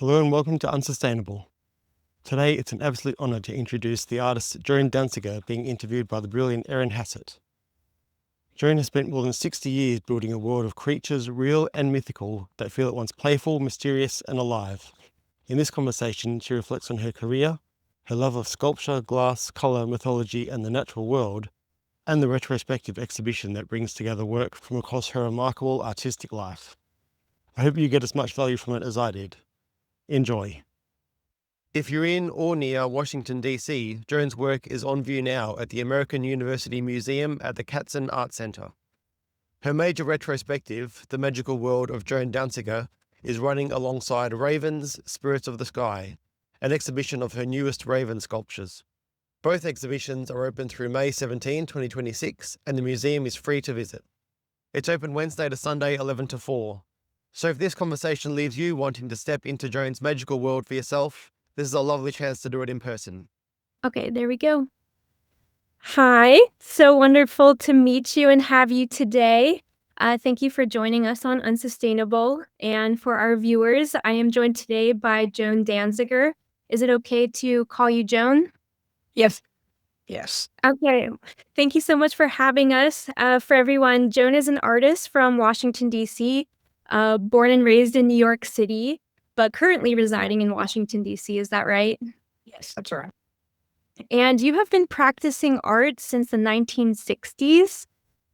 Hello and welcome to Unsustainable. Today it's an absolute honour to introduce the artist Joan Danziger being interviewed by the brilliant Erin Hassett. Joan has spent more than 60 years building a world of creatures, real and mythical, that feel at once playful, mysterious and alive. In this conversation she reflects on her career, her love of sculpture, glass, colour, mythology and the natural world, and the retrospective exhibition that brings together work from across her remarkable artistic life. I hope you get as much value from it as I did. Enjoy. If you're in or near Washington, D.C., Joan's work is on view now at the American University Museum at the Katzen Art Center. Her major retrospective, The Magical World of Joan Danziger, is running alongside Ravens, Spirits of the Sky, an exhibition of her newest raven sculptures. Both exhibitions are open through May 17, 2026, and the museum is free to visit. It's open Wednesday to Sunday, 11 to 4. So if this conversation leaves you wanting to step into Joan's magical world for yourself, this is a lovely chance to do it in person. Okay, there we go. Hi, so wonderful to meet you and have you today. Thank you for joining us on Unsustainable. And for our viewers, I am joined today by Joan Danziger. Is it okay to call you Joan? Yes. Yes. Okay, thank you so much for having us. For everyone, Joan is an artist from Washington, D.C., born and raised in New York City, but currently residing in Washington, D.C. Is that right? Yes, that's right. And you have been practicing art since the 1960s.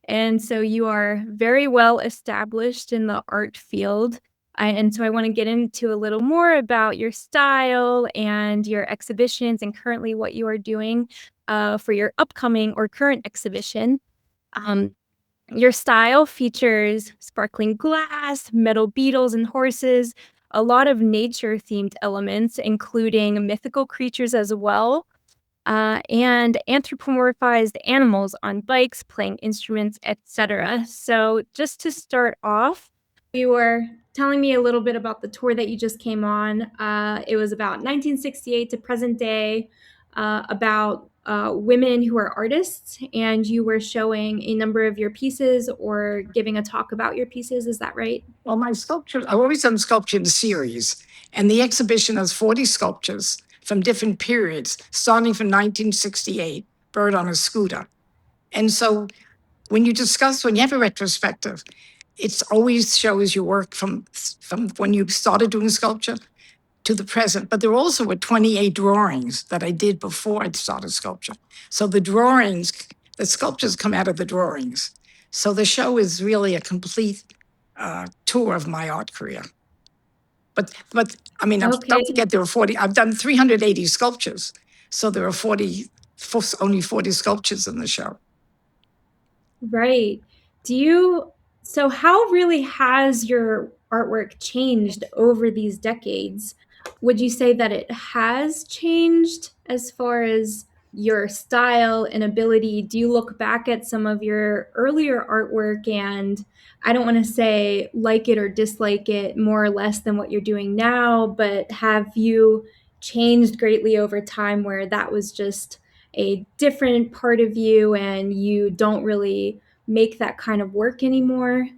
And so you are very well established in the art field. And so I want to get into a little more about your style and your exhibitions and currently what you are doing for your upcoming or current exhibition. Your style features sparkling glass, metal beetles and horses, a lot of nature-themed elements, including mythical creatures as well, and anthropomorphized animals on bikes, playing instruments, etc. So just to start off, you were telling me a little bit about the tour that you just came on. It was about 1968 to present day, about women who are artists, and you were showing a number of your pieces or giving a talk about your pieces. Is that right? Well, my sculptures, I've always done sculpture in series, and the exhibition has 40 sculptures from different periods, starting from 1968, Bird on a Scooter. And so when you have a retrospective, it always shows your work from when you started doing sculpture to the present. But there also were 28 drawings that I did before I started sculpture. So the sculptures come out of the drawings. So the show is really a complete tour of my art career. But I mean, Okay. don't forget there are 40. I've done 380 sculptures, so there are only 40 sculptures in the show. Right. So how really has your artwork changed over these decades? Would you say that it has changed as far as your style and ability? Do you look back at some of your earlier artwork and I don't want to say like it or dislike it more or less than what you're doing now, but have you changed greatly over time where that was just a different part of you and you don't really make that kind of work anymore?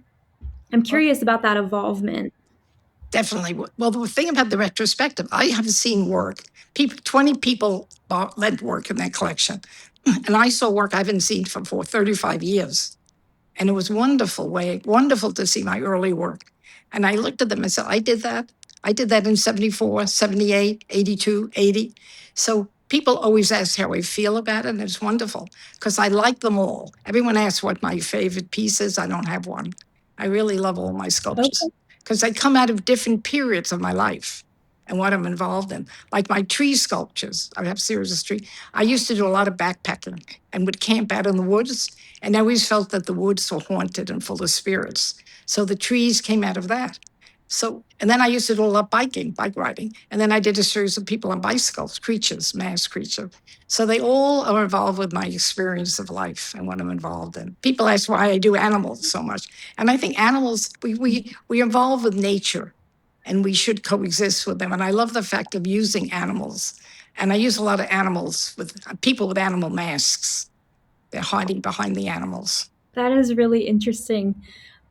I'm curious about that involvement. Definitely. Well, the thing about the retrospective, I have seen work. 20 people lent work in their collection. And I saw work I haven't seen for 35 years. And it was wonderful to see my early work. And I looked at them and said, I did that. I did that in 74, 78, 82, 80. So people always ask how I feel about it. And it's wonderful because I like them all. Everyone asks what my favorite piece is. I don't have one. I really love all my sculptures because they come out of different periods of my life and what I'm involved in. Like my tree sculptures, I have series of trees. I used to do a lot of backpacking and would camp out in the woods. And I always felt that the woods were haunted and full of spirits. So the trees came out of that. So, and then I used to do a lot of bike riding. And then I did a series of people on bicycles, mass creatures. So they all are involved with my experience of life and what I'm involved in. People ask why I do animals so much. And I think animals, we evolve with nature and we should coexist with them. And I love the fact of using animals. And I use a lot of animals with people with animal masks. They're hiding behind the animals. That is really interesting.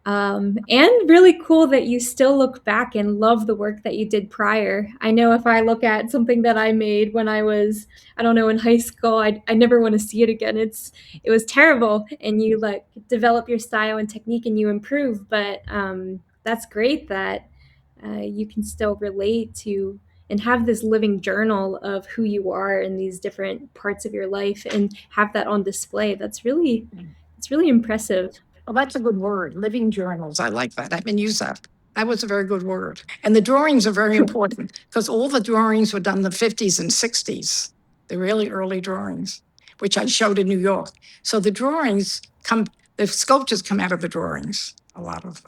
And really cool that you still look back and love the work that you did prior. I know if I look at something that I made when I was, I don't know, in high school, I never want to see it again. It was terrible, and you like develop your style and technique and you improve. But that's great that you can still relate to and have this living journal of who you are in these different parts of your life and have that on display. It's really impressive. Well, that's a good word. Living journals. I like that. I haven't used that. That was a very good word. And the drawings are very important because all the drawings were done in the 50s and 60s, the really early drawings, which I showed in New York. So the drawings come, the sculptures come out of the drawings, a lot of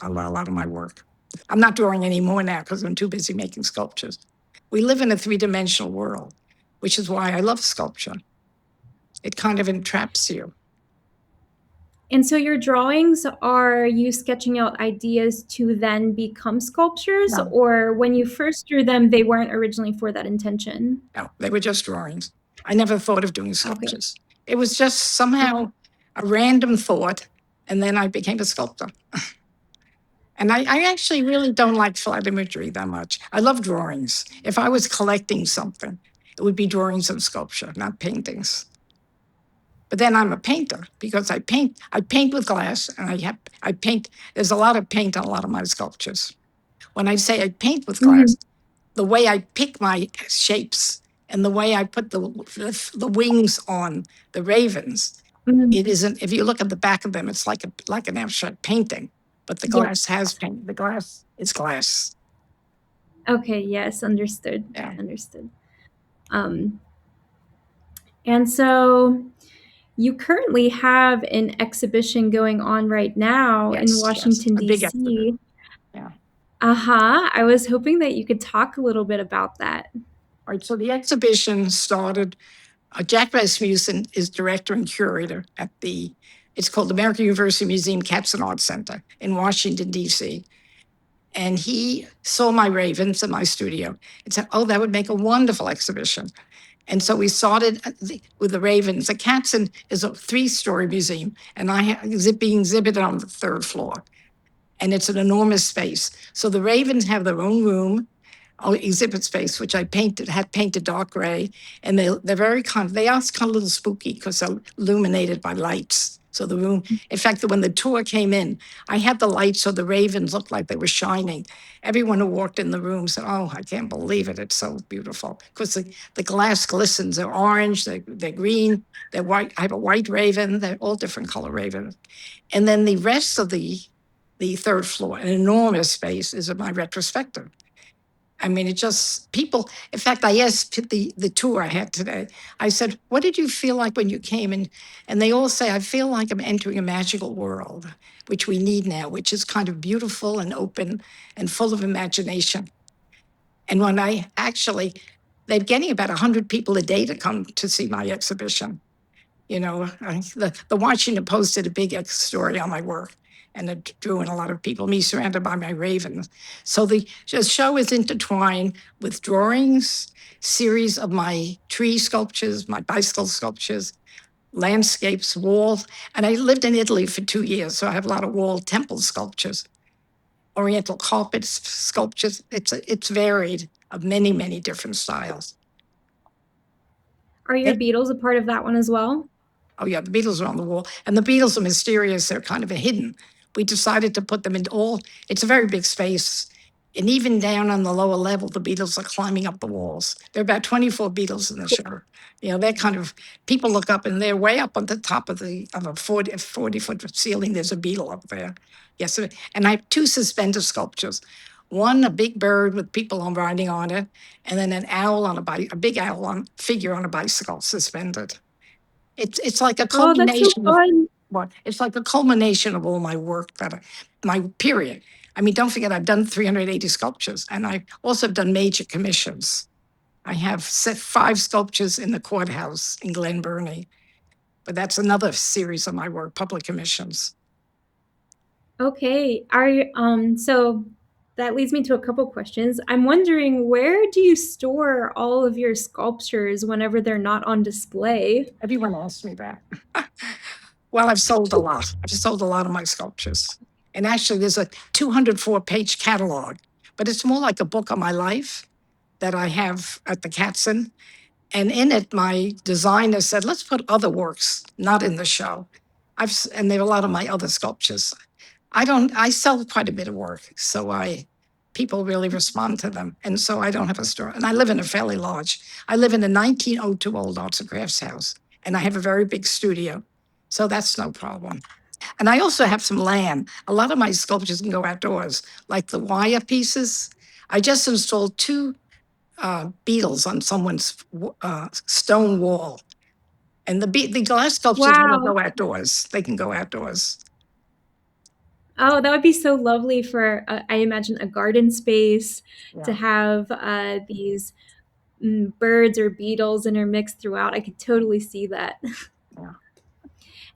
my work. I'm not drawing anymore now because I'm too busy making sculptures. We live in a three-dimensional world, which is why I love sculpture. It kind of entraps you. And so your drawings, are you sketching out ideas to then become sculptures? No. Or when you first drew them, they weren't originally for that intention? No, they were just drawings. I never thought of doing sculptures. It was just somehow a random thought, and then I became a sculptor. And I actually really don't like flat imagery that much. I love drawings. If I was collecting something, it would be drawings of sculpture, not paintings. But then I'm a painter because I paint with glass, and I paint. There's a lot of paint on a lot of my sculptures. When I say I paint with glass, the way I pick my shapes and the way I put the wings on the ravens, it isn't. If you look at the back of them, it's like an abstract painting. But the glass has paint. The glass is glass. Okay, yes, understood. Yeah. Understood. And so you currently have an exhibition going on right now in Washington, a big D.C. exhibition. Yeah. I was hoping that you could talk a little bit about that. All right. So the exhibition started. Jack Rasmussen is director and curator at it's called the American University Museum Cats and Art Center in Washington, D.C. And he saw my ravens in my studio and said, oh, that would make a wonderful exhibition. And so we started with the ravens. The cats is a 3-story museum, and being exhibited on the 3rd floor. And it's an enormous space. So the ravens have their own room, exhibit space, which I had painted dark gray. And they're very they are kind of a little spooky because they're illuminated by lights. So the room, in fact, when the tour came in, I had the lights so the ravens looked like they were shining. Everyone who walked in the room said, oh, I can't believe it. It's so beautiful. Because the glass glistens. They're orange, they're green, they're white. I have a white raven. They're all different color ravens. And then the rest of the 3rd floor, an enormous space, is my retrospective. I mean, it just, people, in fact, I asked the tour I had today, I said, what did you feel like when you came in? And they all say, I feel like I'm entering a magical world, which we need now, which is kind of beautiful and open and full of imagination. And when they're getting about 100 people a day to come to see my exhibition. You know, the Washington Post did a big story on my work, and it drew in a lot of people, me surrounded by my ravens. So the show is intertwined with drawings, series of my tree sculptures, my bicycle sculptures, landscapes, walls. And I lived in Italy for 2 years, so I have a lot of wall temple sculptures, oriental carpet sculptures. It's varied of many, many different styles. Are your beetles a part of that one as well? Oh, yeah, the beetles are on the wall. And the beetles are mysterious. They're kind of hidden. We decided to put them it's a very big space. And even down on the lower level, the beetles are climbing up the walls. There are about 24 beetles in the show. You know, they're kind of, people look up and they're way up on the top of a 40-foot ceiling. There's a beetle up there. Yes, and I have 2 suspender sculptures. One, a big bird with people riding on it, and then an owl a big owl figure on a bicycle suspended. It's like a culmination. Oh, that's so fun. It's like a culmination of all my work my period. I mean, don't forget, I've done 380 sculptures, and I also have done major commissions. I have 5 sculptures in the courthouse in Glen Burnie, but that's another series of my work, public commissions. Okay. So that leads me to a couple questions. I'm wondering, where do you store all of your sculptures whenever they're not on display? Everyone asks me that. Well, I've sold a lot. I've sold a lot of my sculptures. And actually, there's a 204-page catalog, but it's more like a book on my life that I have at the Katzen. And in it, my designer said, let's put other works not in the show. And there are a lot of my other sculptures. I sell quite a bit of work. So people really respond to them. And so I don't have a store. And I live in I live in a 1902 old arts and crafts house. And I have a very big studio. So that's no problem. And I also have some land. A lot of my sculptures can go outdoors, like the wire pieces. I just installed two beetles on someone's stone wall. And the glass sculptures will Wow. go outdoors. They can go outdoors. Oh, that would be so lovely for, I imagine, a garden space to Yeah. have these birds or beetles intermixed throughout. I could totally see that. Yeah.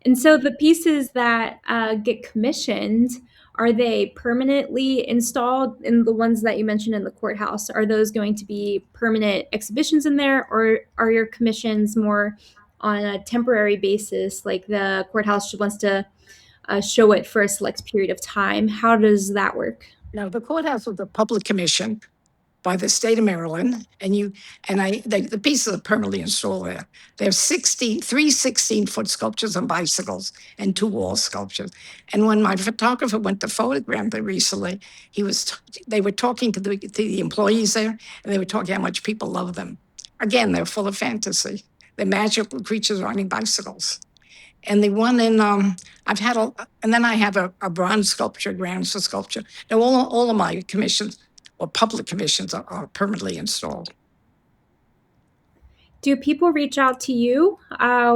And so the pieces that get commissioned, are they permanently installed in the ones that you mentioned in the courthouse? Are those going to be permanent exhibitions in there, or are your commissions more on a temporary basis, like the courthouse wants to show it for a select period of time? How does that work? Now, the courthouse was a public commission by the state of Maryland, and the pieces are permanently installed there. There's 3 16-foot sculptures on bicycles and 2 wall sculptures. And when my photographer went to photograph them recently, they were talking to the employees there, and they were talking how much people love them. Again, they're full of fantasy. They're magical creatures riding bicycles. And the one in and then I have a bronze sculpture, grounds for sculpture. Now all of my commissions or public commissions are permanently installed. Do people reach out to you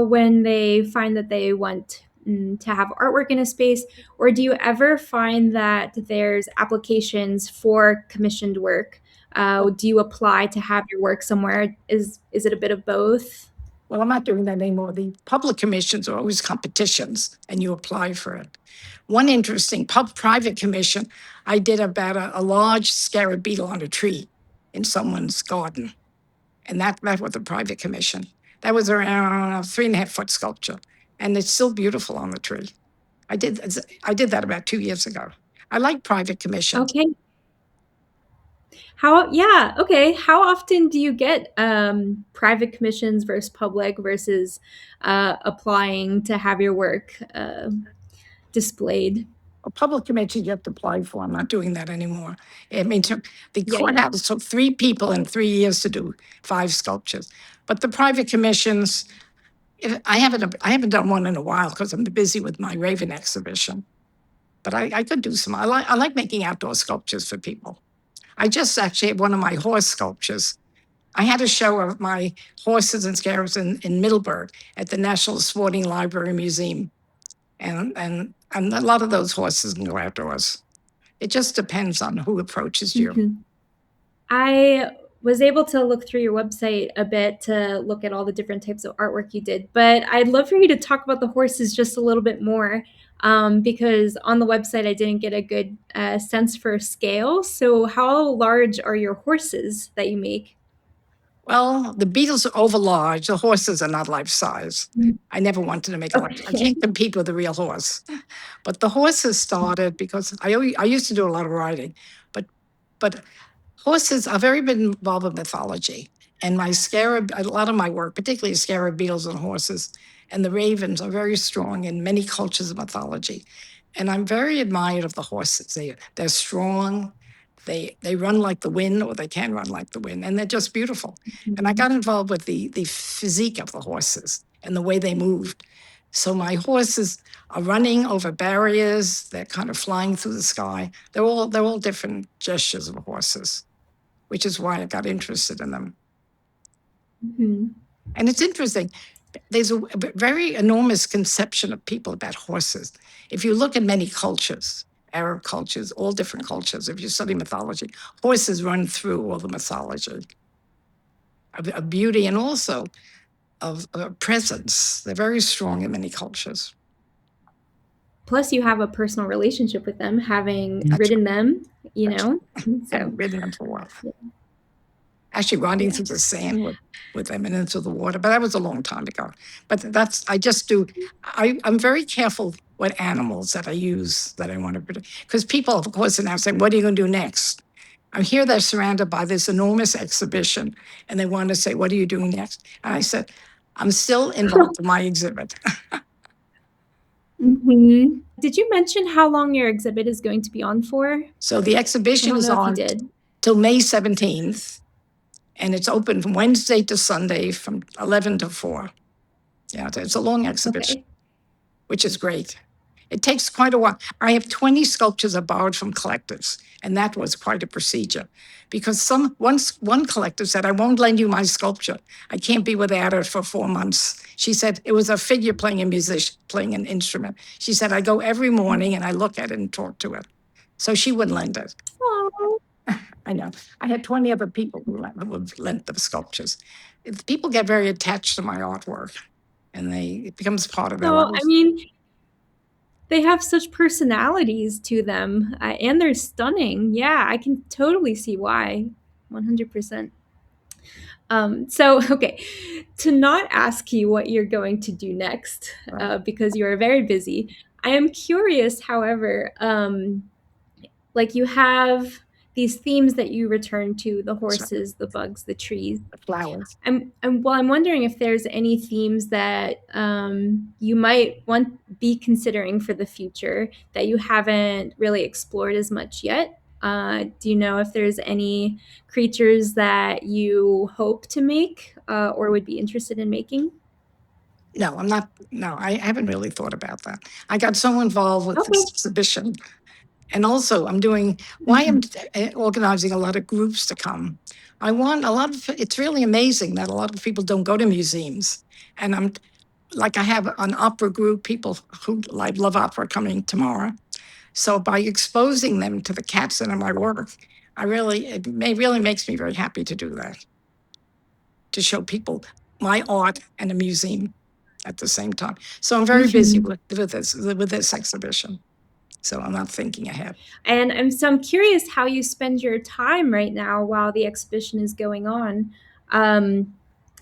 when they find that they want to have artwork in a space, or do you ever find that there's applications for commissioned work? Do you apply to have your work somewhere? Is it a bit of both? Well, I'm not doing that anymore. The public commissions are always competitions, and you apply for it. One interesting private commission, I did about a large scarab beetle on a tree in someone's garden. And that was a private commission. That was around a 3.5-foot sculpture. And it's still beautiful on the tree. I did that about 2 years ago. I like private commissions. Okay. How often do you get private commissions versus public versus applying to have your work displayed? A public commission you have to apply for. I'm not doing that anymore. I mean, the Yeah. courthouse took 3 people in 3 years to do 5 sculptures. But the private commissions, I haven't done one in a while because I'm busy with my Raven exhibition. But I could do some. I like making outdoor sculptures for people. I just actually had one of my horse sculptures. I had a show of my horses and scarabs in Middleburg at the National Sporting Library Museum. And a lot of those horses can go outdoors. It just depends on who approaches you. Mhm. I was able to look through your website a bit to look at all the different types of artwork you did, but I'd love for you to talk about the horses just a little bit more, because on the website I didn't get a good sense for scale. So how large are your horses that you make? Well, the beetles are overlarge. The horses are not life size. I never wanted to make a life. I can't compete with a real horse. But the horses started because I used to do a lot of riding, but horses, I've very been involved with mythology. And a lot of my work, particularly scarab beetles and horses, and the ravens are very strong in many cultures of mythology. And I'm very admired of the horses. They're strong. They run like the wind, or they can run like the wind, and they're just beautiful. And I got involved with the physique of the horses and the way they moved. So my horses are running over barriers. They're kind of flying through the sky. They're all different gestures of horses, which is why I got interested in them. Mhm. And it's interesting. There's a very enormous conception of people about horses. If you look at many cultures, Arab cultures, all different cultures, if you study mythology, horses run through all the mythology of beauty and also of presence. They're very strong in many cultures. Plus, you have a personal relationship with them, having That's ridden them, you That's know? I So, haven't ridden them for a while. Actually, riding through the sand with them and into the water, but that was a long time ago. But I'm very careful what animals that I use that I want to produce. Because people, of course, are now saying, what are you going to do next? I'm here, they're surrounded by this enormous exhibition, and they want to say, what are you doing next? And I said, I'm still involved in my exhibit. Did you mention how long your exhibit is going to be on for? So the I exhibition don't is know if you on did. till May 17th, and it's open from Wednesday to Sunday from 11 to 4. Yeah, it's a long exhibition, Okay. which is great. It takes quite a while. I have 20 sculptures I borrowed from collectors, and that was quite a procedure because one collector said, I won't lend you my sculpture. I can't be without it for 4 months. She said it was a figure playing a musician, playing an instrument. She said, I go every morning and I look at it and talk to it. So she wouldn't lend it. Oh, I know. I had 20 other people who would lend the sculptures. People get very attached to my artwork, and it becomes part of their so, life. I mean, they have such personalities to them, and they're stunning. Yeah, I can totally see why. 100%. So, okay, to not ask you what you're going to do next, because you are very busy, I am curious, however, like you have these themes that you return to: the horses, the bugs, the trees. The flowers. I'm wondering if there's any themes that you might be considering for the future that you haven't really explored as much yet. Do you know if there's any creatures that you hope to make or would be interested in making? No, I'm not. No, I haven't really thought about that. I got so involved with this Okay. exhibition. And also, I'm doing, why I'm organizing a lot of groups to come. I want a lot of, it's really amazing that a lot of people don't go to museums. And I have an opera group, people who love opera coming tomorrow. So by exposing them to the cats in my work, really makes me very happy to do that. To show people my art and a museum at the same time. So I'm very busy with this exhibition. So I'm not thinking ahead. And I'm curious how you spend your time right now while the exhibition is going on.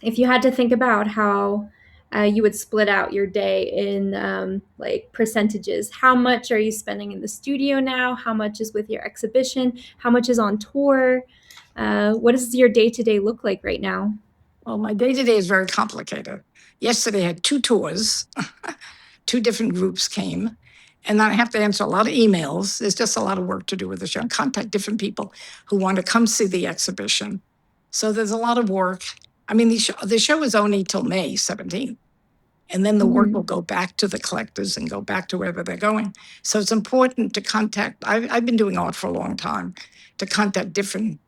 If you had to think about how you would split out your day in like percentages, how much are you spending in the studio now? How much is with your exhibition? How much is on tour? What does your day-to-day look like right now? Well, my day-to-day is very complicated. Yesterday I had 2 tours. 2 different groups came, and I have to answer a lot of emails. There's just a lot of work to do with the show. Contact different people who want to come see the exhibition. So there's a lot of work. I mean, the show is only till May 17th. And then the work will go back to the collectors and go back to wherever they're going. So it's important to contact. I've been doing art for a long time, to contact different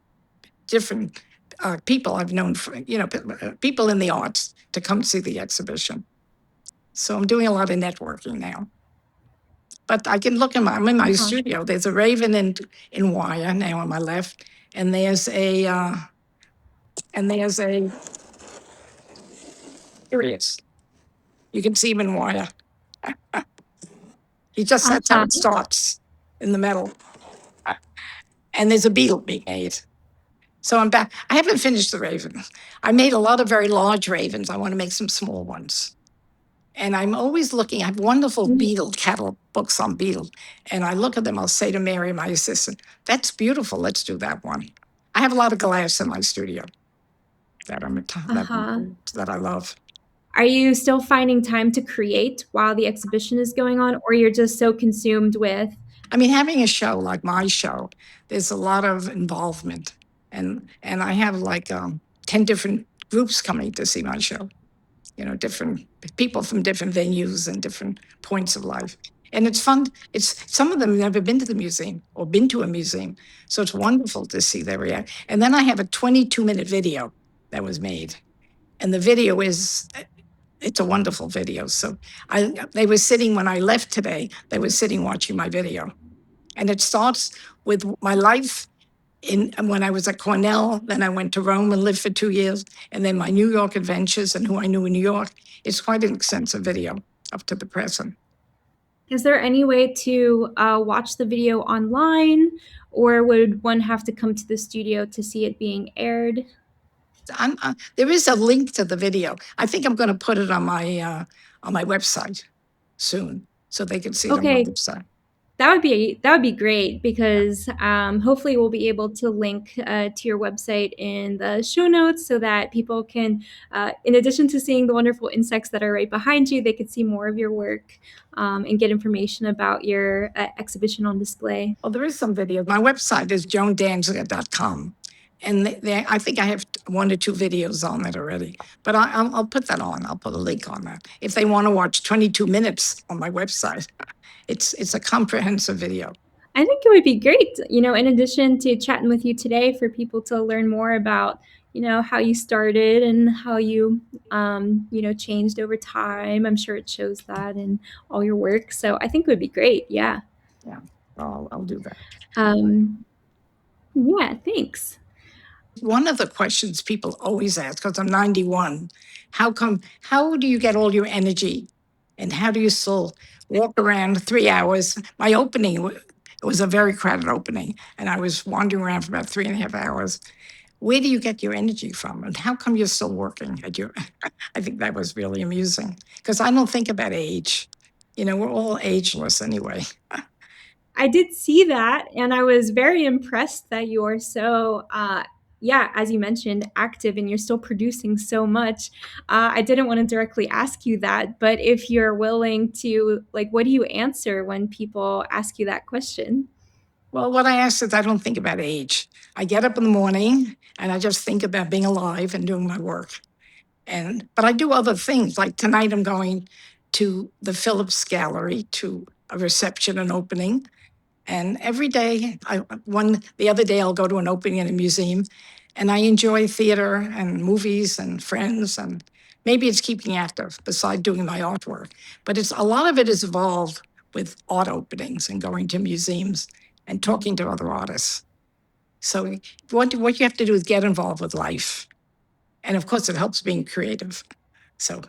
people I've known, people in the arts to come see the exhibition. So I'm doing a lot of networking now. But I can look I'm in my studio. There's a raven in wire now on my left, and there's a here he is. You can see him in wire. That's how it starts in the metal. And there's a beetle being made. So I'm back. I haven't finished the raven. I made a lot of very large ravens. I want to make some small ones. And I'm always looking. I have wonderful beetle catalog books on beetle. And I look at them. I'll say to Mary, my assistant, that's beautiful. Let's do that one. I have a lot of glass in my studio that I love. Are you still finding time to create while the exhibition is going on, or you're just so consumed with? I mean, having a show like my show, there's a lot of involvement. And I have like 10 different groups coming to see my show. Different people from different venues and different points of life. And it's fun. Some of them have never been to the museum or been to a museum. So it's wonderful to see their reaction. And then I have a 22-minute video that was made. And the video it's a wonderful video. So they were sitting, when I left today, they were sitting watching my video. And it starts with my life when I was at Cornell, then I went to Rome and lived for 2 years, and then my New York adventures and who I knew in New York. It's quite an extensive video up to the present. Is there any way to watch the video online, or would one have to come to the studio to see it being aired? There is a link to the video. I think I'm going to put it on my website soon. so they can see it on the Okay, website. that would be great because hopefully we'll be able to link to your website in the show notes so that people can, in addition to seeing the wonderful insects that are right behind you, they could see more of your work and get information about your exhibition on display. Well, there is some video. My website is joandanziger.com. And I think I have 1 or 2 videos on it already. But I'll put that on. I'll put a link on that. If they want to watch 22 minutes on my website, it's a comprehensive video. I think it would be great, in addition to chatting with you today, for people to learn more about, how you started and how you, changed over time. I'm sure it shows that in all your work. So I think it would be great. Yeah. Yeah, I'll do that. Yeah, thanks. One of the questions people always ask, because I'm 91, how do you get all your energy? And how do you still walk around 3 hours? My opening, it was a very crowded opening, and I was wandering around for about 3.5 hours. Where do you get your energy from? And how come you're still working at your, I think that was really amusing, because I don't think about age. We're all ageless anyway. I did see that, and I was very impressed that you're so, as you mentioned, active and you're still producing so much. I didn't want to directly ask you that, but if you're willing to, what do you answer when people ask you that question? Well, what I ask is I don't think about age. I get up in the morning and I just think about being alive and doing my work. But I do other things. Like tonight, I'm going to the Phillips Gallery to a reception and opening. And every day, the other day, I'll go to an opening in a museum, and I enjoy theater and movies and friends, and maybe it's keeping active besides doing my artwork. But a lot of it is involved with art openings and going to museums and talking to other artists. So what you have to do is get involved with life, and of course, it helps being creative. So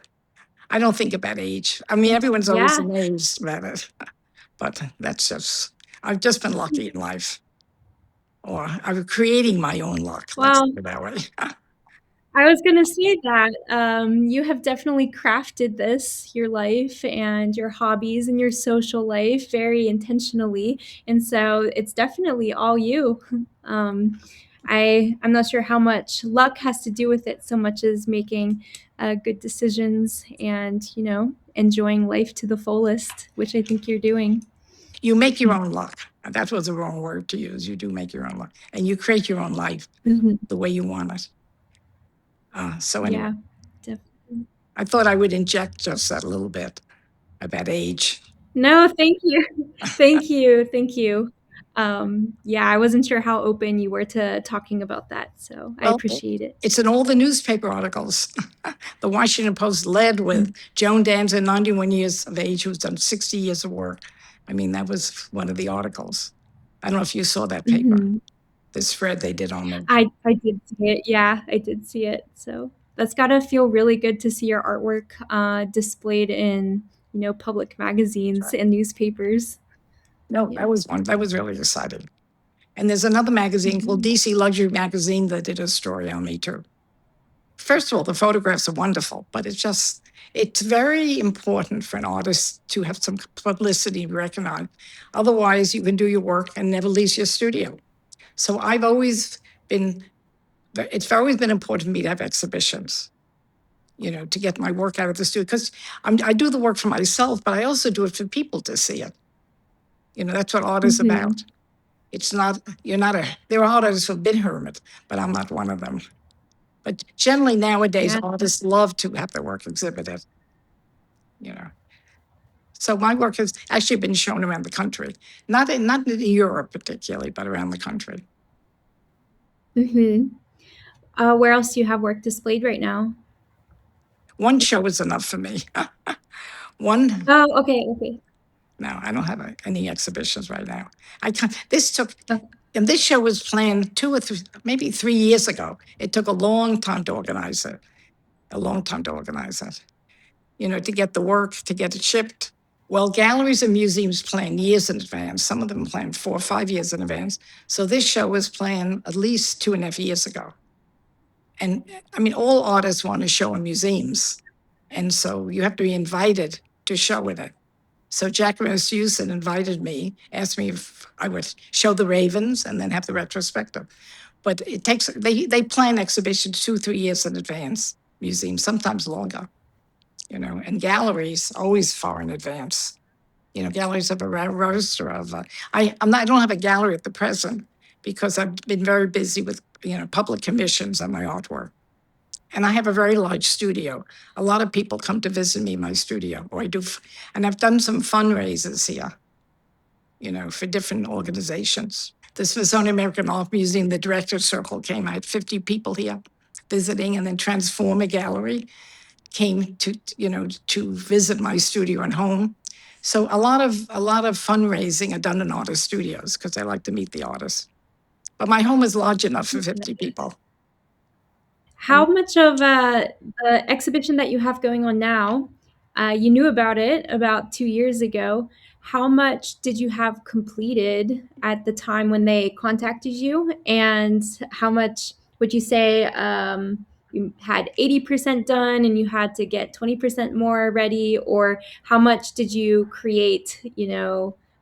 I don't think about age. I mean, everyone's always Yeah. amazed about it, but I've just been lucky in life, or I'm creating my own luck. Let's Well, put it that way. I was gonna say that, you have definitely crafted this, your life and your hobbies and your social life very intentionally, and so it's definitely all you. I'm not sure how much luck has to do with it so much as making, good decisions and, enjoying life to the fullest, which I think you're doing. You make your own luck. That was the wrong word to use. You do make your own luck, and you create your own life Mhm. the way you want it. So anyway, Yeah, definitely. I thought I would inject just that a little bit about age. No, thank you. Thank you, thank you. Yeah, I wasn't sure how open you were to talking about that, so I Well, appreciate it. it's in all the newspaper articles. The Washington Post led with Joan Danziger, 91 years of age, who's done 60 years of work. I mean, that was one of the articles. I don't know if you saw that paper, Mhm. the spread they did on them. I did see it, yeah, I did see it, so that's gotta feel really good to see your artwork, displayed in, public magazines and newspapers. No, Yeah. that was really exciting. And there's another magazine called Mhm. DC Luxury Magazine that did a story on me too. First of all, the photographs are wonderful, but it's very important for an artist to have some publicity recognized. Otherwise, you can do your work and never leave your studio. So it's always been important to me to have exhibitions, to get my work out of the studio, because I do the work for myself, but I also do it for people to see it. That's what art is about. Mhm. It's not, there are artists who've been hermit, but I'm not one of them. But generally nowadays, Yeah. artists love to have their work exhibited, you know. So my work has actually been shown around the country, not in Europe particularly, but around the country. Mhm. Where else do you have work displayed right now? One show is enough for me. One, Oh, okay. no, I don't have any exhibitions right now. I can't, this took, Oh. and this show was planned 2 or 3, maybe 3 years ago. It took a long time to organize it, to get the work, to get it shipped. Well, galleries and museums plan years in advance. Some of them plan 4 or 5 years in advance. So this show was planned at least 2.5 years ago. And I mean, all artists want to show in museums. And so you have to be invited to show in it. So Jack Houston invited me, asked me if I would show the ravens and then have the retrospective. But it takes, they plan exhibitions 2-3 years in advance, museums, sometimes longer, and galleries always far in advance. Galleries have a roster of, I don't have a gallery at the present because I've been very busy with, public commissions on my artwork. And I have a very large studio. A lot of people come to visit me in my studio, or and I've done some fundraisers here, for different organizations. The Smithsonian American Art Museum, the Director's Circle came. I had 50 people here visiting, and then Transformer Gallery came to visit my studio and home. So a lot of fundraising are done in artist studios because I like to meet the artists. But my home is large enough for 50 people. How much of the exhibition that you have going on now, you knew about it about 2 years ago. How much did you have completed at the time when they contacted you? And how much would you say you had 80% done and you had to get 20% more ready? Or how much did you create,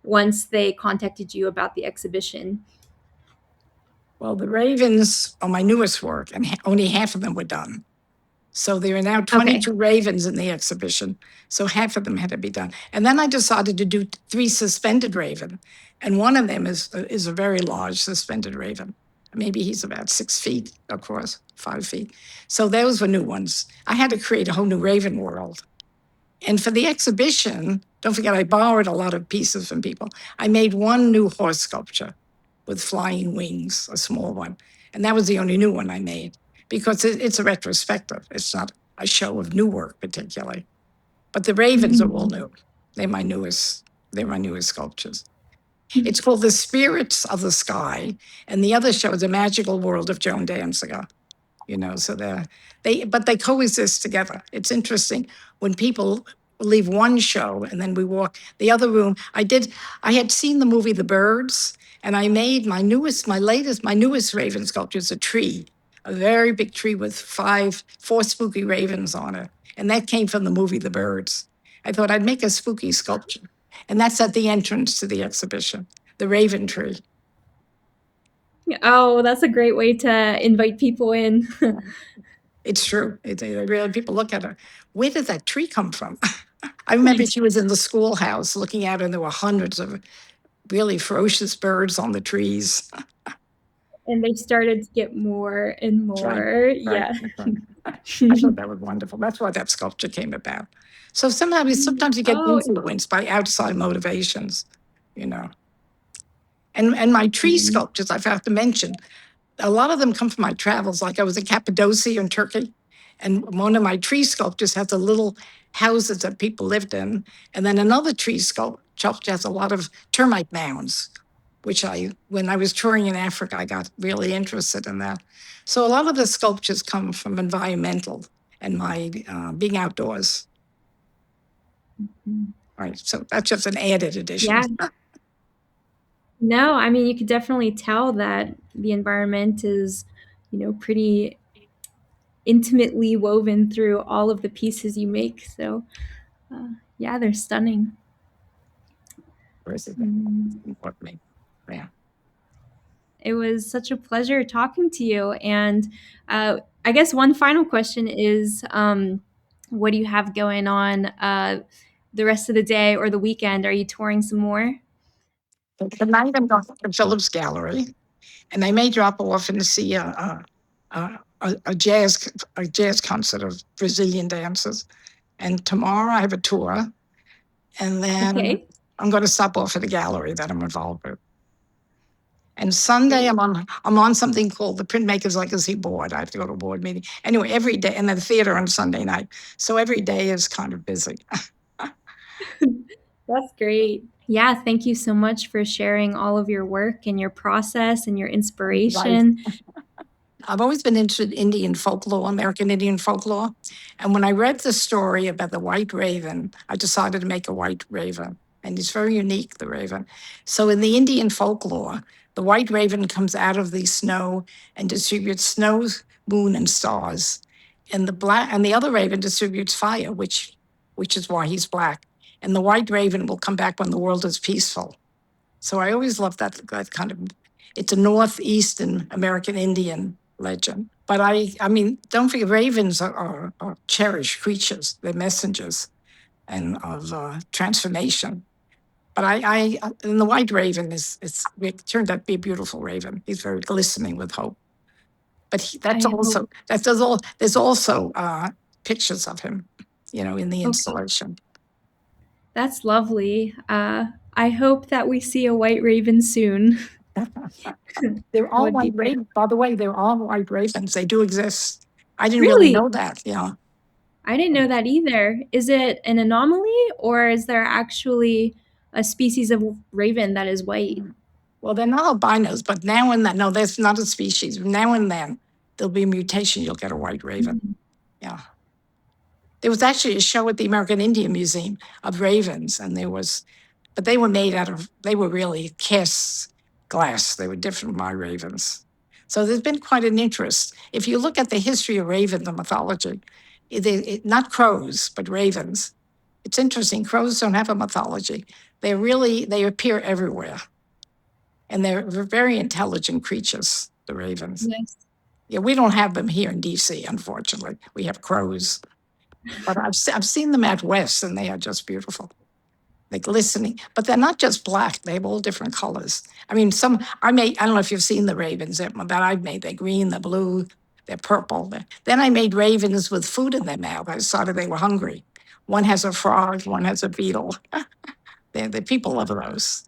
once they contacted you about the exhibition? Well, the ravens are my newest work, and only half of them were done. So there are now 22 ravens in the exhibition. So half of them had to be done. And then I decided to do 3 suspended raven. And one of them is a very large suspended raven. Maybe he's about 6 feet across, 5 feet. So those were new ones. I had to create a whole new raven world. And for the exhibition, don't forget, I borrowed a lot of pieces from people. I made one new horse sculpture with flying wings, a small one. And that was the only new one I made because it's a retrospective. It's not a show of new work particularly. But the ravens are all new. They're my newest sculptures. It's called The Spirits of the Sky. And the other show is The Magical World of Joan Danziger. So they coexist together. It's interesting when people leave one show and then we walk the other room. I had seen the movie The Birds, and I made my newest raven sculpture is a tree, a very big tree with 4 spooky ravens on it. And that came from the movie The Birds. I thought I'd make a spooky sculpture. And that's at the entrance to the exhibition, the raven tree. Oh, that's a great way to invite people in. It's true. Really, people look at her. Where did that tree come from? I remember she was in the schoolhouse looking out, and there were hundreds of really ferocious birds on the trees. And they started to get more and more. Right. Yeah. I thought that was wonderful. That's why that sculpture came about. So sometimes you get influenced by outside motivations, And my tree sculptures, I have to mention, a lot of them come from my travels. Like I was in Cappadocia in Turkey, and one of my tree sculptures has the little houses that people lived in. And then another tree sculpture has a lot of termite mounds, which when I was touring in Africa, I got really interested in that. So a lot of the sculptures come from environmental and my being outdoors. All right, so that's just an added addition. Yeah. No, I mean, you could definitely tell that the environment is, pretty intimately woven through all of the pieces you make. So, yeah, they're stunning. Where is it? Yeah. It was such a pleasure talking to you. And I guess one final question is, what do you have going on the rest of the day or the weekend? Are you touring some more? Tonight I'm going to the Phillips Gallery, and I may drop off and see a jazz concert of Brazilian dancers. And tomorrow I have a tour, and then I'm going to stop off at the gallery that I'm involved with. And Sunday I'm on something called the Printmakers Legacy Board. I have to go to a board meeting. Anyway, every day, and then theater on Sunday night. So every day is kind of busy. That's great. Yeah, thank you so much for sharing all of your work and your process and your inspiration. I've always been interested in Indian folklore, American Indian folklore. And when I read the story about the white raven, I decided to make a white raven. And it's very unique, the raven. So in the Indian folklore, the white raven comes out of the snow and distributes snow, moon, and stars. And the other raven distributes fire, which is why he's black. And the white raven will come back when the world is peaceful. So I always love that kind of, it's a Northeastern American Indian legend. But I mean, don't forget, ravens are cherished creatures. They're messengers and of transformation. But and the white raven it turned out to be a beautiful raven. He's very glistening with hope. But I hope. there's also pictures of him, in the Okay. installation. That's lovely. I hope that we see a white raven soon. They're all Would be white ravens. By the way, they're all white ravens. They do exist. I didn't really Really? know that. Yeah. I didn't know that either. Is it an anomaly, or is there actually a species of raven that is white? Well, they're not albinos, but now and then, no, that's not a species. Now and then, there'll be a mutation. You'll get a white raven. Mhm. Yeah. There was actually a show at the American Indian Museum of ravens, and but they were made they were really cast glass. They were different from my ravens. So there's been quite an interest. If you look at the history of ravens, the mythology, not crows, but ravens. It's interesting. Crows don't have a mythology. They appear everywhere. And they're very intelligent creatures, the ravens. Yes. Yeah, we don't have them here in DC, unfortunately. We have crows. But I've seen them out west, and they are just beautiful. They're glistening, but they're not just black. They have all different colors. I mean, I don't know if you've seen the ravens that I've made. They're green, they're blue, they're purple. Then I made ravens with food in their mouth. I decided they were hungry. One has a frog, one has a beetle. The people love those.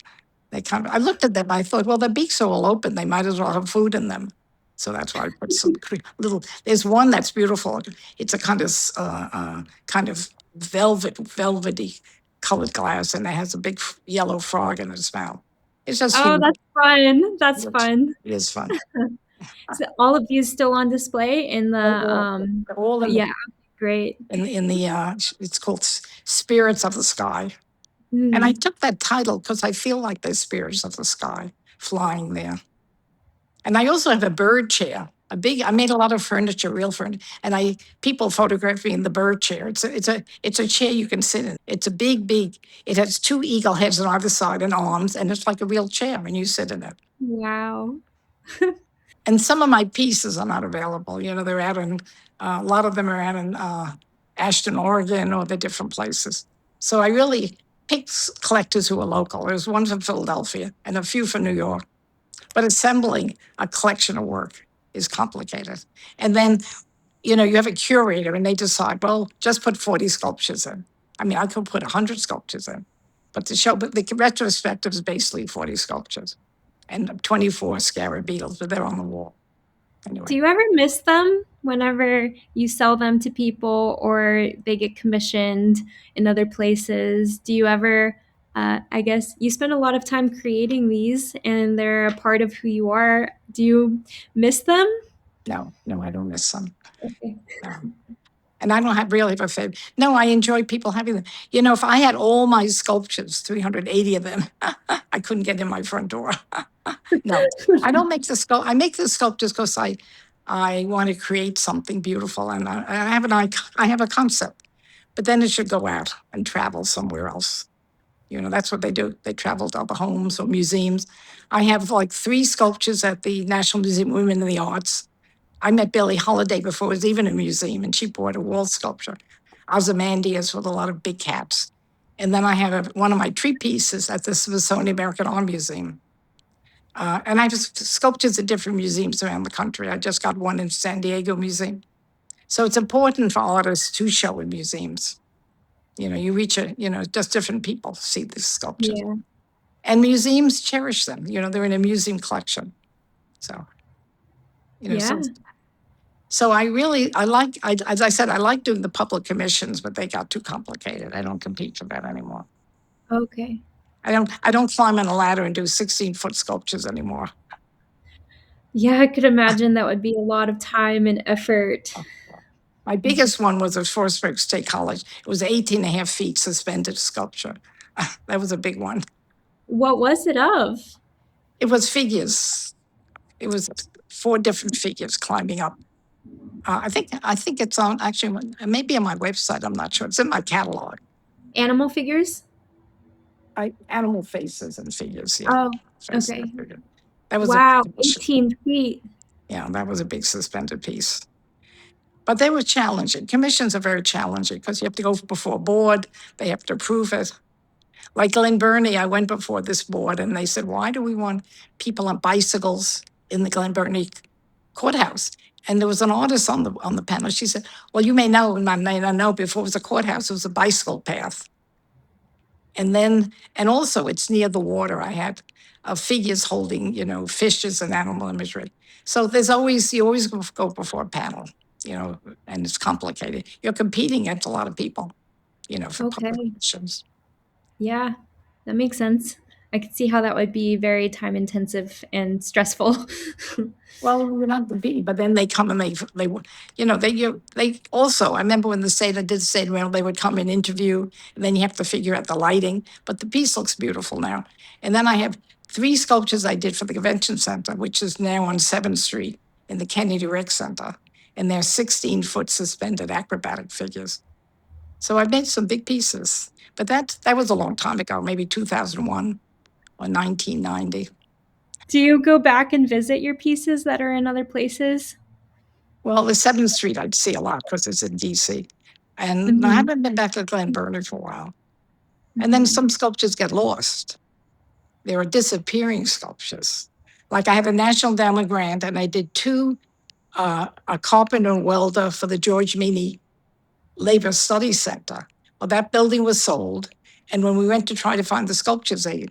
I looked at them, I thought, well, their beaks are all open. They might as well have food in them. So that's why I put some little, there's one that's beautiful. It's a kind of velvety colored glass, and it has a big yellow frog in its mouth. It's just Oh, huge. that's fun. That's It's- fun. It is fun. So all of these still on display in the They're all in yeah, great. it's called Spirits of the Sky. And I Mm. took that title because I feel like there's spirits of the sky flying there. And I also have a bird chair, I made a lot of furniture, real furniture, and people photograph me in the bird chair. It's a chair you can sit in. It's a big, it has two eagle heads on either side and arms, and it's like a real chair when you sit in it. Wow. And some of my pieces are not available. They're out a lot of them are out in Ashton, Oregon, or the different places. So I really picked collectors who are local. There's one from Philadelphia and a few from New York. But assembling a collection of work is complicated. And then, you have a curator and they decide, well, just put 40 sculptures in. I mean, I could put 100 sculptures in. But the retrospective is basically 40 sculptures and 24 scarab beetles, but they're on the wall. Anyway. Do you ever miss them whenever you sell them to people or they get commissioned in other places? Do you ever, I guess you spend a lot of time creating these and they're a part of who you are. Do you miss them? No, I don't miss them. Okay. And I don't really have a favorite. No, I enjoy people having them. If I had all my sculptures, 380 of them, I couldn't get in my front door. No, I don't make I make the sculptures because I want to create something beautiful, and I have a concept, but then it should go out and travel somewhere else. That's what they do. They travel to other homes or museums. I have like 3 sculptures at the National Museum of Women in the Arts. I met Billie Holiday before it was even a museum, and she bought a wall sculpture. Ozymandias with a lot of big cats. And then I have one of my tree pieces at the Smithsonian American Art Museum. And I have sculptures at different museums around the country. I just got one in San Diego Museum. So it's important for artists to show in museums. You reach just different people see these sculptures. Yeah. And museums cherish them. They're in a museum collection. So, Yeah. so I like, as I said, I like doing the public commissions, but they got too complicated. I don't compete for that anymore. Okay. I don't climb on a ladder and do 16-foot sculptures anymore. Yeah, I could imagine that would be a lot of time and effort. My biggest one was at Forsberg State College. It was 18 and a half feet suspended sculpture. That was a big one. What was it of? It was figures. It was 4 different figures climbing up. I think it's on, actually, maybe on my website. I'm not sure. It's in my catalog. Animal figures? Animal faces and figures, yeah. Oh, Faces and okay. figures. That was a Wow, commission. 18 feet. Yeah, that was a big suspended piece. But they were challenging. Commissions are very challenging because you have to go before a board, they have to approve it. Like Glen Burnie, I went before this board and they said, why do we want people on bicycles in the Glen Burnie courthouse? And there was an artist on the panel. She said, well, you may know, and I may not know, before it was a courthouse, it was a bicycle path. And also it's near the water. I had figures holding, fishes and animal imagery. So you always go before a panel, and it's complicated. You're competing against a lot of people, for public Okay. missions. Yeah, that makes sense. I could see how that would be very time intensive and stressful. Well, we're not the bee, but then they come and they also, I remember when I did the state rental, they would come and interview, and then you have to figure out the lighting, but the piece looks beautiful now. And then I have 3 sculptures I did for the convention center, which is now on 7th Street in the Kennedy Rec Center. And they're 16-foot suspended acrobatic figures. So I've made some big pieces, but that was a long time ago, maybe 2001 or 1990. Do you go back and visit your pieces that are in other places? Well, the 7th Street I'd see a lot because it's in DC. And I Mhm, haven't been back to Glen Burnie for a while. And then mhm. some sculptures get lost. There are disappearing sculptures. Like I have a National Endowment grant, and I did 2, a carpenter and welder for the George Meany Labor Studies Center. Well, that building was sold. And when we went to try to find the sculptures, I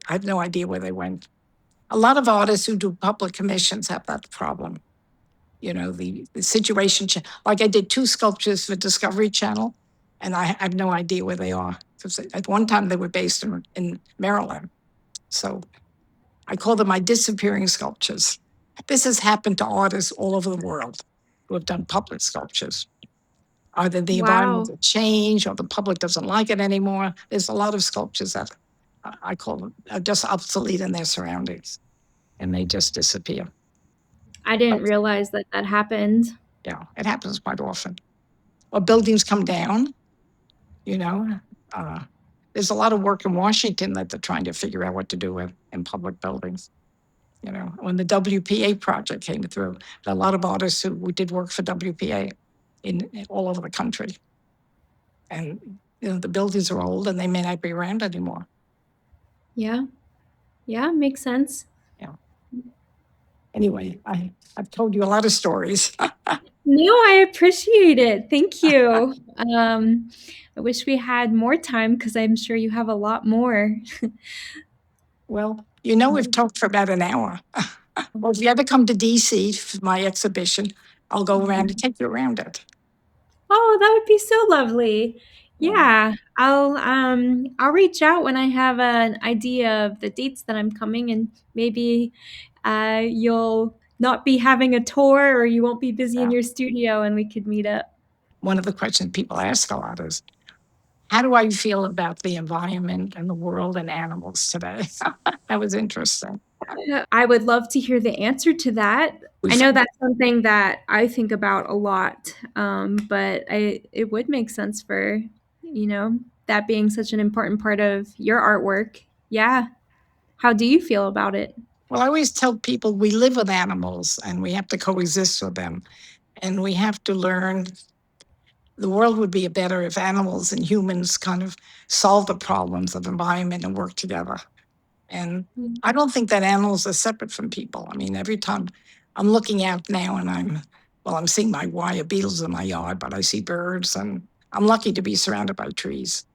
had no idea where they went. A lot of artists who do public commissions have that problem. The situation, like I did 2 sculptures for Discovery Channel, and I have no idea where they are. Because at one time they were based in Maryland. So I call them my disappearing sculptures. This has happened to artists all over the world who have done public sculptures. Either the environment Wow. will change or the public doesn't like it anymore. There's a lot of sculptures that I call them are just obsolete in their surroundings, and they just disappear. I didn't But realize that that happened. yeah, it happens quite often. Or buildings come down, you know. Uh, there's a lot of work in Washington that they're trying to figure out what to do with in public buildings. When the WPA project came through, there are a lot of artists who we did work for WPA in all over the country. And the buildings are old and they may not be around anymore. Yeah. Yeah, makes sense. Yeah. Anyway, I've told you a lot of stories. No, I appreciate it. Thank you. I wish we had more time because I'm sure you have a lot more. Well, we've talked for about an hour. Well, if you ever come to DC for my exhibition, I'll go around and take you around it. Oh, that would be so lovely. Yeah. Yeah, I'll reach out when I have an idea of the dates that I'm coming, and maybe you'll not be having a tour or you won't be busy in Yeah. your studio and we could meet up. One of the questions people ask a lot is, how do I feel about the environment and the world and animals today? That was interesting. I would love to hear the answer to that. We I know found, that's something that I think about a lot, but it would make sense for, that being such an important part of your artwork. Yeah. How do you feel about it? well, I always tell people we live with animals and we have to coexist with them. And we have to learn the world would be better if animals and humans kind of solve the problems of the environment and work together. And Mm. I don't think that animals are separate from people. I mean, every time I'm looking out now and I'm seeing my wire beetles in my yard, but I see birds and I'm lucky to be surrounded by trees.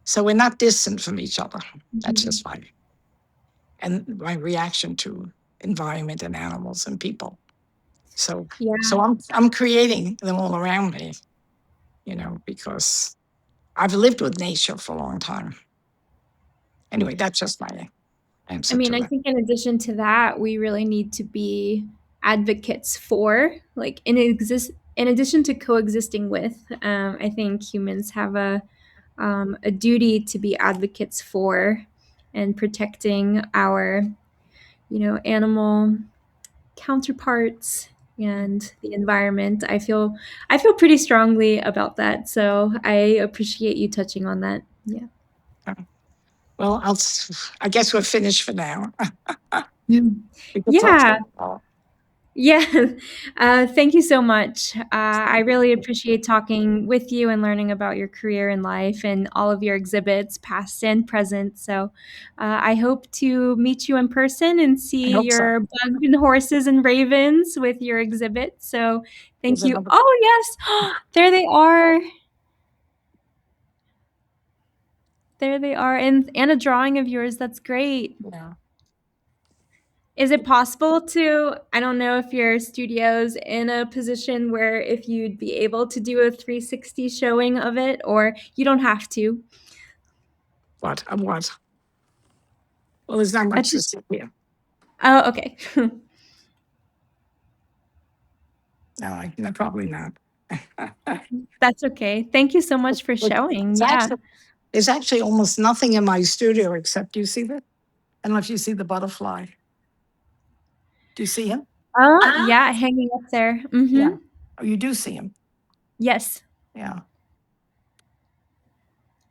So we're not distant from each other. That's just my reaction to environment and animals and people. So Yeah. I'm creating them all around me, because I've lived with nature for a long time. Anyway, that's just my I answer mean, to I that. think in addition to that, we really need to be advocates for, like, in addition to coexisting with, I think humans have a duty to be advocates for and protecting our, animal counterparts and the environment. I feel pretty strongly about that. So I appreciate you touching on that. Yeah. Well, I guess we're finished for now. We could talk Yeah. about- Yeah. Thank you so much. I really appreciate talking with you and learning about your career in life and all of your exhibits, past and present. So I hope to meet you in person and I see hope so. your bugs and horses and ravens with your exhibit. So thank There's you. another- Oh, yes. There they are. There they are. And a drawing of yours. That's great. Yeah. Is it possible to, I don't know if your studio's in a position where if you'd be able to do a 360 showing of it, or you don't have to. What? Of what? Well, there's not much to Just, see here. oh, okay. No, probably not. That's okay. Thank you so much for showing. It's Yeah. there's actually almost nothing in my studio except, do you see that? I don't know if you see the butterfly. Do you see him? Oh, yeah, hanging up there. Yeah. Oh, you do see him. Yes. Yeah.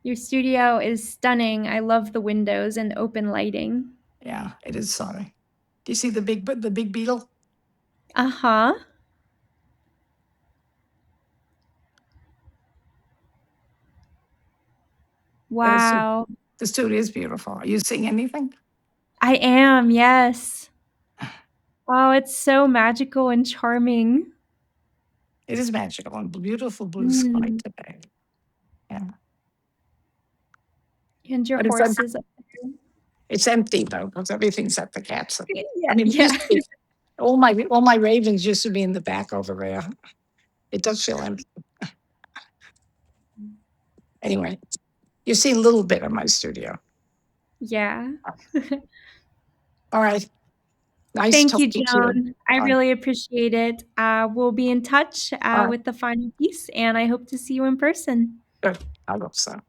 Your studio is stunning. I love the windows and open lighting. Yeah, it is. Sorry. Do you see the big beetle? Uh-huh. Wow. The studio is beautiful. Are you seeing anything? I am, yes. Oh, it's so magical and charming. It is magical and beautiful blue sky today. Yeah. And your But horses. it's empty though, because everything's at the cats. Yeah, I mean, yeah. all my ravens used to be in the back over there. It does feel empty. Anyway, you see a little bit of my studio. Yeah. All right. Nice Thank you, talking to you. Joan. I really appreciate it. We'll be in touch All right. with the final piece, and I hope to see you in person. Good. I hope so.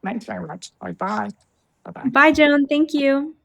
Thanks very much. Bye. Bye-bye. Bye, Joan. Thank you.